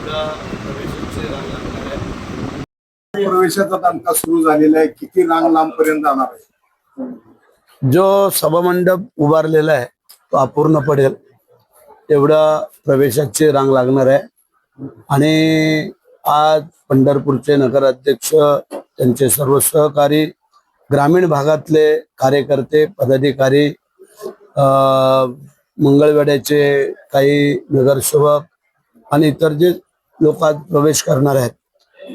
सुद्धा प्रवेशाची रांग लागणार आहे. प्रवेशाचा टप्पा सुरू झालेला आहे. किती रांग लांबपर्यंत जाणार आहे? जो सभामंडप उभारलेला आहे तो अपूर्ण पडेल एवढा प्रवेशाची रांग लागणार आहे. आणि आज पंढरपूरचे नगराध्यक्ष, त्यांचे सर्व सहकारी, ग्रामीण भागातले कार्यकर्ते, पदाधिकारी, मंगळवेढ्याचे काही नगरसेवक आणि इतर जे लोक आज प्रवेश करणार आहेत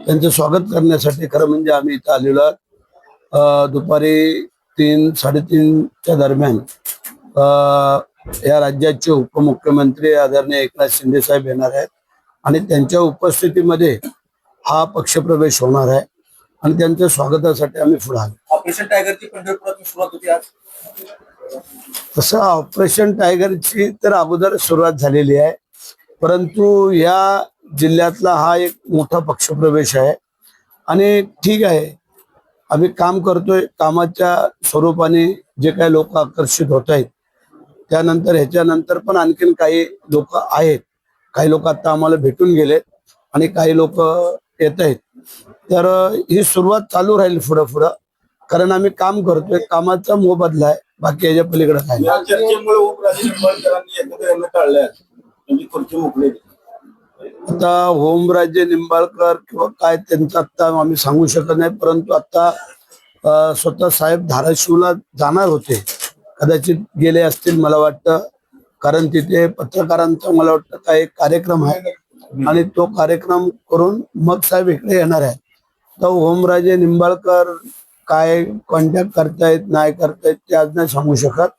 त्यांचं स्वागत करण्यासाठी खरं म्हणजे आम्ही इथं आलेलो आहोत. दुपारी 3-3:30च्या दरम्यान या राज्याचे उपमुख्यमंत्री आदरणीय एकनाथ शिंदे साहेब येणार आहेत आणि त्यांच्या उपस्थितीमध्ये हा पक्षप्रवेश होणार आहे आणि त्यांच्या स्वागतासाठी आम्ही पुढे आलो. ऑपरेशन टायगरची पंढरपुरात सुरुवात होती आज. तसं ऑपरेशन टायगरची तर अगोदर सुरुवात झालेली आहे, परंतु या जिल्ह्यातला हा एक मोठा पक्षप्रवेश आहे आणि ठीक आहे, आम्ही काम करतोय. कामाच्या स्वरूपाने जे काही लोक आकर्षित होत आहेत, त्यानंतर ह्याच्यानंतर पण आणखीन काही लोक आहेत. काही लोक आता आम्हाला भेटून गेलेत आणि काही लोक येत आहेत. तर ही सुरुवात चालू राहील पुढं पुढं, कारण आम्ही काम करतोय. कामाचा मोबदला आहे, बाकी याच्या पलीकडे काय नाही. आता ओमराजे निंबाळकर किंवा काय त्यांचं आता आम्ही सांगू शकत नाही, परंतु आता स्वतः साहेब धाराशिवला जाणार होते, कदाचित गेले असतील मला वाटतं, कारण तिथे पत्रकारांचा मला वाटतं काय कार्यक्रम आहे आणि तो कार्यक्रम करून मग साहेब इकडे येणार आहे. तर ओमराजे निंबाळकर काय कॉन्टॅक्ट करतायत नाही करतायत ते आज नाही सांगू शकत,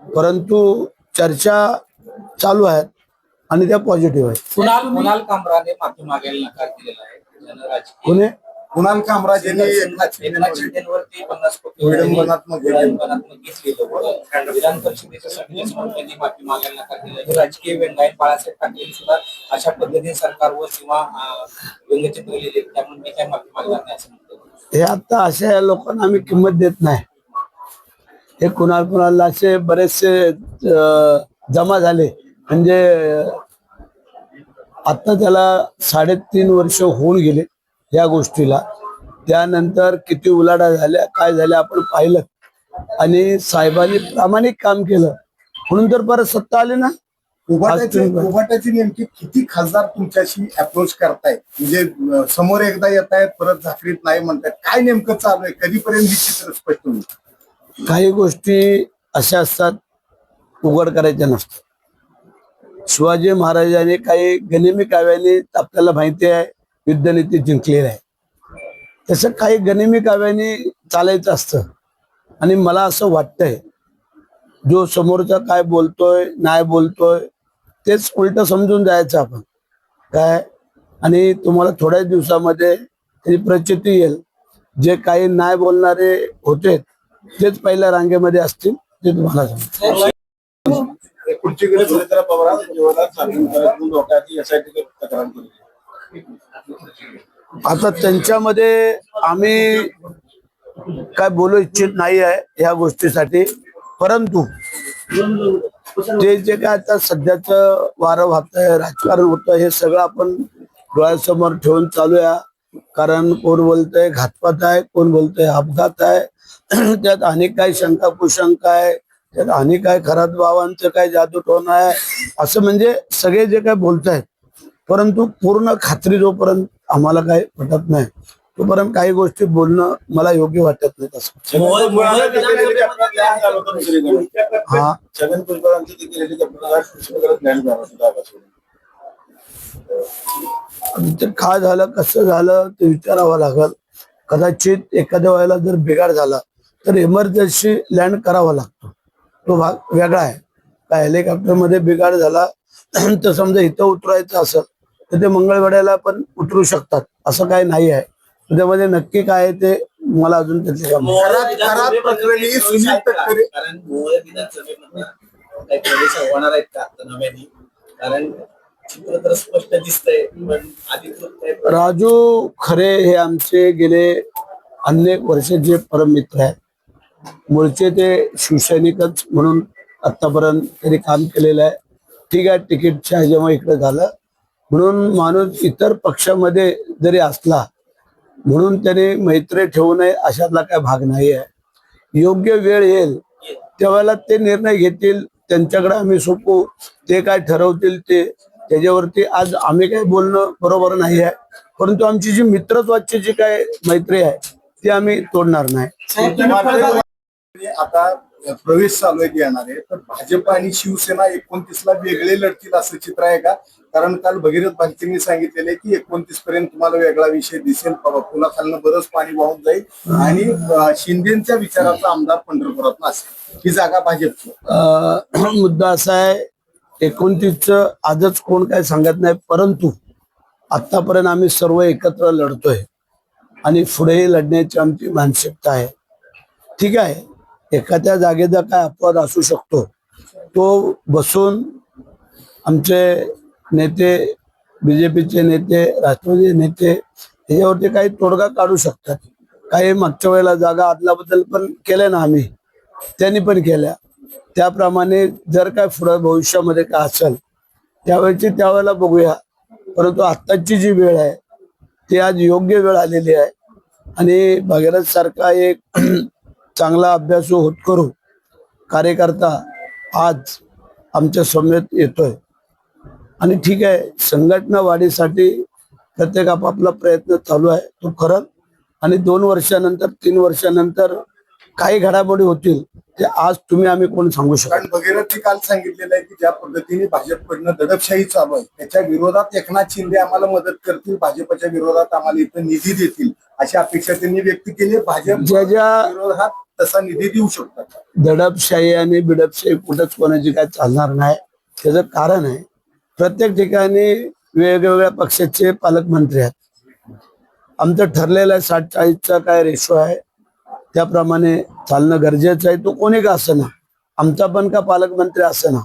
परंतु चर्चा चालू आहेत आणि त्या पॉझिटिव्ह आहेत. कुणाल कामराने माफी मागायला नकार दिलेला आहे. कोणी? कुणाल कामराज यांनी एकनाथ शिंदेवरती 50 कोटी विडंबनात्मक घेतलेलं. विधान परिषदेच्या समितीसमोर त्यांनी माफी मागायला नकार दिला. हे राजकीय व्यंग आहे. बाळासाहेब ठाकरे सुद्धा अशा पद्धतीने सरकारवर किंवा व्यंगचित्र लिहिले, त्यामुळे मी काय माफी मागणार नाही असं म्हणतो. हे आता अशा लोकांना आम्ही किंमत देत नाही. हे कुणाला असे बरेचसे जमा झाले, म्हणजे आता त्याला 3.5 वर्ष होऊन गेले या गोष्टीला. त्यानंतर किती उलाढा झाल्या, काय झाल्या आपण पाहिलं आणि साहेबांनी प्रामाणिक काम केलं म्हणून तर परत सत्ता आली ना. उभाटाची नेमकी किती खासदार तुमच्याशी अप्रोच करतायत, म्हणजे समोर एकदा येत आहेत परत झाकरीत नाही म्हणतात, काय नेमकं चालू आहे, कधीपर्यंत हे चित्र स्पष्ट होईल? काही गोष्टी अशा असतात उघड करायच्या नसतात. शिवाजी महाराजांनी काही गनिमी काव्याने आपल्याला माहिती आहे युद्धनीती जिंकलेली आहे, तसं काही गनिमी काव्याने चालायचं असतं. आणि मला असं वाटतंय जो समोरचा काय बोलतोय नाही बोलतोय तेच उलट समजून जायचं आपण काय, आणि तुम्हाला थोड्याच दिवसामध्ये त्याची प्रचिती येईल. जे काही नाही बोलणारे होते तेच पहिल्या रांगेमध्ये असतील ते तुम्हाला सांगतो. आता त्यांच्यामध्ये आम्ही काय बोलू इच्छित नाही आहे या गोष्टीसाठी, परंतु ते जे काय आता सध्याच वारं वाहतंय, राजकारण होतं, हे सगळं आपण डोळ्यासमोर ठेवून चालू आहे. कारण कोण बोलतंय घातपात आहे, कोण बोलतंय अपघात आहे, त्यात अनेक काही शंका कुशंका आहे, त्यात अनेक काय खरात बाबांचं काय जादू टोन आहे, असं म्हणजे सगळे जे काय बोलतायत, परंतु पूर्ण खात्री जोपर्यंत आम्हाला काय पटत नाही तोपर्यंत काही गोष्टी बोलणं मला योग्य वाटत नाही. तसं हा ते काय झालं कसं झालं ते विचारावं लागल. कदाचित एखाद्या वेळेला जर बिघाड झाला तर इमर्जन्सी लँड करावा लागतो, तो भाग वेगळा आहे. काय हेलिकॉप्टर मध्ये बिघाड झाला तर समजा इथं उतरायचं असेल तर ते मंगळवेढ्याला पण उतरू शकतात, असं काही नाही आहे. त्यामध्ये नक्की काय आहे ते मला अजून त्यातले राजू खरे हे आमचे गेले अनेक वर्षाचे परम मित्र आहेत. मूळचे ते शिवसैनिकच म्हणून आतापर्यंत त्यांनी काम केलेलं आहे. ठीक आहे, तिकीटच्या जेव्हा इकडे झालं म्हणून माणूस इतर पक्षामध्ये जरी असला म्हणून त्याने मैत्री ठेवू नये अशातला काय भाग नाही आहे. योग्य वेळ येईल तेव्हा ते निर्णय घेतील, त्यांच्याकडे आम्ही सोपू, ते काय ठरवतील ते त्याच्यावरती आज आम्ही काय बोलणं बरोबर नाही आहे. परंतु आमची जी मित्रत्वाची जी काय मैत्री आहे ती आम्ही तोडणार नाही. आता प्रवेश चालू आहे येणार आहे, तर भाजप आणि शिवसेना 29ला वेगळे लढतील असं चित्र आहे का? कारण काल भगीरथ भालकेंनी सांगितलेले की 29 पर्यंत तुम्हाला वेगळा विषय दिसेल, पुलाखालनं बरंच पाणी वाहून जाईल आणि शिंदेच्या विचाराचा आमदार पंढरपुरात नसेल, ही जागा भाजपची. मुद्दा असा आहे 29चं आजच कोण काय सांगत नाही, परंतु आतापर्यंत आम्ही सर्व एकत्र लढतोय आणि पुढेही लढण्याची आमची मानसिकता आहे. ठीक आहे, एखाद्या जागेचा काय अपवाद असू शकतो, तो बसून आमचे नेते, बीजेपीचे नेते, राष्ट्रवादी नेते याच्यावरती काही तोडगा काढू शकतात. काही मागच्या वेळेला जागा आदलाबद्दल पण केल्या ना आम्ही, त्यांनी पण केल्या. त्याप्रमाणे जर काय पुढं भविष्यामध्ये काय असेल त्यावेळेला बघूया. परंतु आत्ताची जी वेळ आहे ती आज योग्य वेळ आलेली आहे आणि भगीरथ सारखा एक चांगला अभ्यासू होतकरू कार्यकर्ता आज आमच्या समवेत येतोय. आणि ठीक आहे, संघटना वाढीसाठी प्रत्येक आपापला प्रयत्न चालू आहे, तो करत. आणि 2 वर्षानंतर 3 वर्षानंतर काही घडामोडी होतील ते आज तुम्ही आम्ही कोण सांगू शकतो. कारण भगीरथी काल सांगितलेलं आहे की ज्या पद्धतीने भाजपकडनं दडपशाही चालू आहे त्याच्या विरोधात एकनाथ शिंदे आम्हाला मदत करतील, भाजपच्या विरोधात आम्हाला इथं निधी देतील अशी अपेक्षा त्यांनी व्यक्त केली. भाजप ज्या विरोधात तसा निधी देऊ शकतात. दडपशाही आणि बिडपशाही कुठंच कोणाची काय चालणार नाही. त्याचं कारण आहे प्रत्येक ठिकाणी वेगवेगळ्या पक्षाचे पालकमंत्री आहेत. आमचं ठरलेलं आहे 60-40चा काय रेशो आहे त्याप्रमाणे चालणं गरजेचं आहे. तो कोणी का असेना, आमचा पण का पालकमंत्री असेना,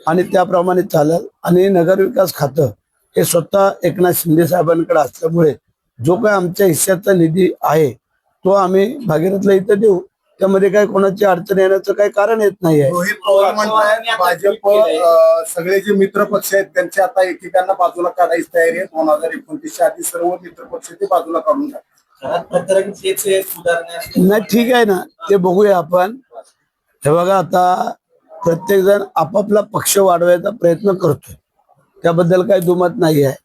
आणि त्याप्रमाणे चालेल. आणि नगरविकास खातं हे स्वतः एकनाथ शिंदे साहेबांकडे असल्यामुळे जो काय आमच्या हिश्श्याचा निधी आहे तो आम्ही भागीरथला इथं देऊ. त्यामध्ये काय कोणाची अडचण येण्याचं काही कारण येत नाही आहे. रोहित पवार म्हणतायत भाजप सगळे जे मित्र पक्ष आहेत त्यांचे आता एकेकांना बाजूला काढायची तयारी आहे. 2029च्या आधी सर्व मित्र पक्ष ते बाजूला काढून टाकतात. नाही, ठीक आहे ना, ते बघूया आपण. हे बघा, आता प्रत्येक जण आपापला पक्ष वाढवायचा प्रयत्न करतोय, त्याबद्दल काही दुमत नाही आहे.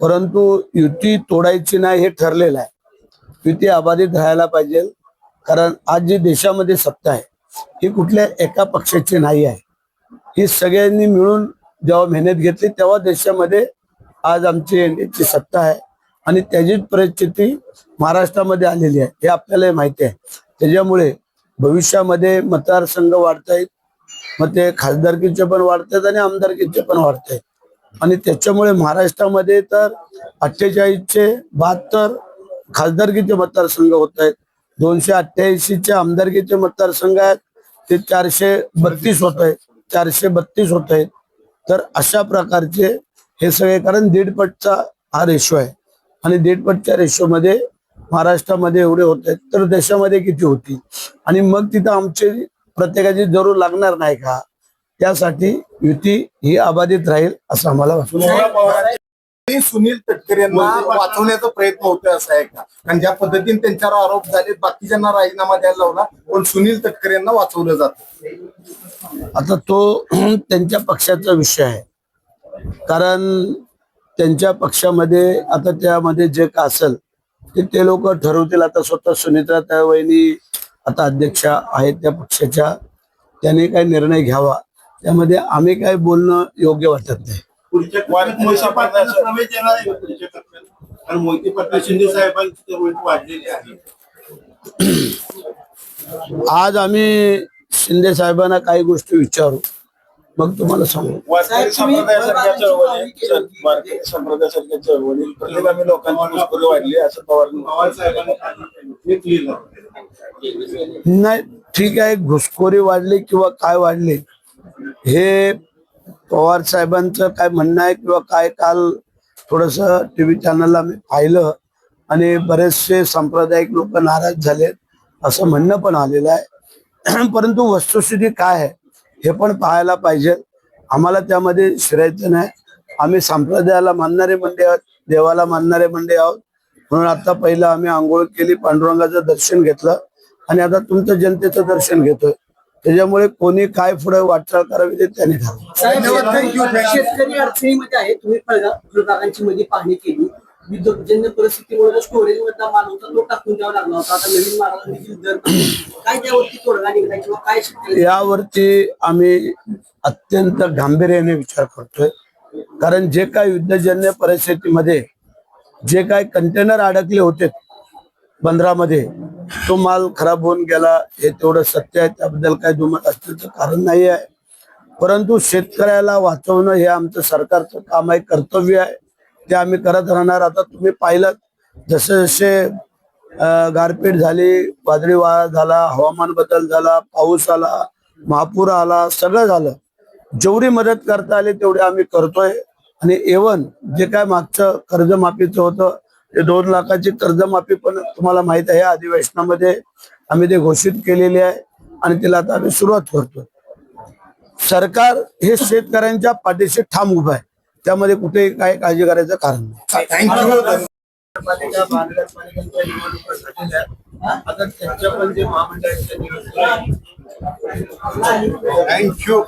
परंतु युती तोडायची नाही हे ठरलेलं आहे. युती अबाधित राहायला पाहिजे, कारण आज जी देशामध्ये सत्ता आहे ही कुठल्या एका पक्षाची नाही आहे. ही सगळ्यांनी मिळून जेव्हा मेहनत घेतली तेव्हा देशामध्ये आज आमची एनडीएची सत्ता आहे आणि त्याचीच परिस्थिती महाराष्ट्रामध्ये आलेली आहे हे आपल्याला माहिती आहे. त्याच्यामुळे भविष्यामध्ये मतदारसंघ वाढतायत, मग ते खासदारकीचे पण वाढतायत आणि आमदारकीचे पण वाढतायत. आणि त्याच्यामुळे महाराष्ट्रामध्ये तर 48चे 72 खासदारकीचे मतदारसंघ होत आहेत, 288चे आमदारकीचे मतदारसंघ आहेत, ते 432 होत आहेत, 432 होत आहेत. तर अशा प्रकारचे हे सगळे, कारण 1.5पटचा हा रेशो आहे आणि 1.5पटच्या रेशोमध्ये महाराष्ट्रामध्ये एवढे होत आहेत तर देशामध्ये किती होती. आणि मग तिथं आमचे प्रत्येकाची जरूर लागणार नाही का? त्यासाठी युती ही अबाधित राहील असं आम्हाला वाटतं. सुनील तटकरेंना वाचवण्याचा प्रयत्न होतोय असं आहे का? कारण ज्या पद्धतीने त्यांच्यावर आरोप झाले बाकीच्यांना राजीनामा द्यायला लावला, पण सुनील तटकरेंना वाचवलं जातं. आता तो त्यांच्या पक्षाचा विषय आहे, कारण त्यांच्या पक्षामध्ये आता त्यामध्ये जे का असेल ते लोक ठरवतील. आता स्वतः सुनीता वहिनी आता अध्यक्षा आहेत त्या पक्षाच्या, त्यांनी काय निर्णय घ्यावा, त्यामध्ये आम्ही काय बोलणं योग्य वाटत नाही. आज आम्ही शिंदे साहेबांना काही गोष्टी विचारू, मग तुम्हाला सांगू. नाही, ठीक आहे, घुसखोरी वाढली किंवा काय वाढली हे पवार साहेबांचं काय म्हणणं आहे किंवा काय, काल थोडस टीव्ही चॅनलला मी पाहिलं आणि बरेचसे सांप्रदायिक लोक नाराज झालेत असं म्हणणं पण आलेलं आहे. परंतु वस्तुस्थिती काय आहे हे पण पाहायला पाहिजे. आम्हाला त्यामध्ये शिरायचं नाही. आम्ही संप्रदायाला मानणारे मंडळी आहोत, देवाला मानणारे मंडळी आहोत. म्हणून आता पहिलं आम्ही आंघोळ केली, पांडुरंगाचं दर्शन घेतलं आणि आता तुमचं जनतेचं दर्शन घेतोय. त्याच्यामुळे कोणी काय पुढे वाटचाल करावी ते त्यांनी ठरवलं. धन्यवाद. थँक्यू. शेतकरी अडचणीमध्ये आहे. तुम्ही फळबागांची मध्ये पाहणी केली. विद्युतजन्य परिस्थितीमुळे स्टोरेज मधला माल होता तो टाकून द्यावा लागला होता. आता नवीन मालाला देखील दर काय त्यावरती तोडगा निघाला किंवा काय शेतकरी यावरती आम्ही अत्यंत गांभीर्याने विचार करतोय. कारण जे काय युद्धजन्य परिस्थितीमध्ये जे काय कंटेनर अडकले होते बंदरामध्ये, तो माल खराब होऊन गेला हे तेवढं सत्य आहे. त्याबद्दल काही दुमत असण्याचं कारण नाही आहे. परंतु शेतकऱ्याला वाचवणं हे आमचं सरकारचं काम आहे, कर्तव्य आहे. ते आम्ही करत राहणार. आता तुम्ही पाहिलं जसे जसे गारपीट झाली, वादळी वारा झाला, हवामान बदल झाला, पाऊस आला, महापूर आला, सगळं झालं. जेवढी मदत करता आली तेवढी आम्ही करतोय. आणि एवन जे काय मागचं कर्जमाफीचं होतं ते 2 लाखाची कर्जमाफी पण तुम्हाला माहित आहे, अधिवेशनामध्ये आम्ही ते घोषित केलेले आहे आणि तिला आता आम्ही सुरुवात करतोय. सरकार हे शेतकऱ्यांच्या पाठीशी ठाम उभं आहे. त्यामध्ये कुठेही काय काळजी करायचं कारण नाही. थँक्यू. नगरपालिका, महानगरपालिकांच्या निवडणुका झालेल्या आहेत. आता त्यांच्या पण जे महामंडळाच्या निवडणुका आहेत, थँक्यू.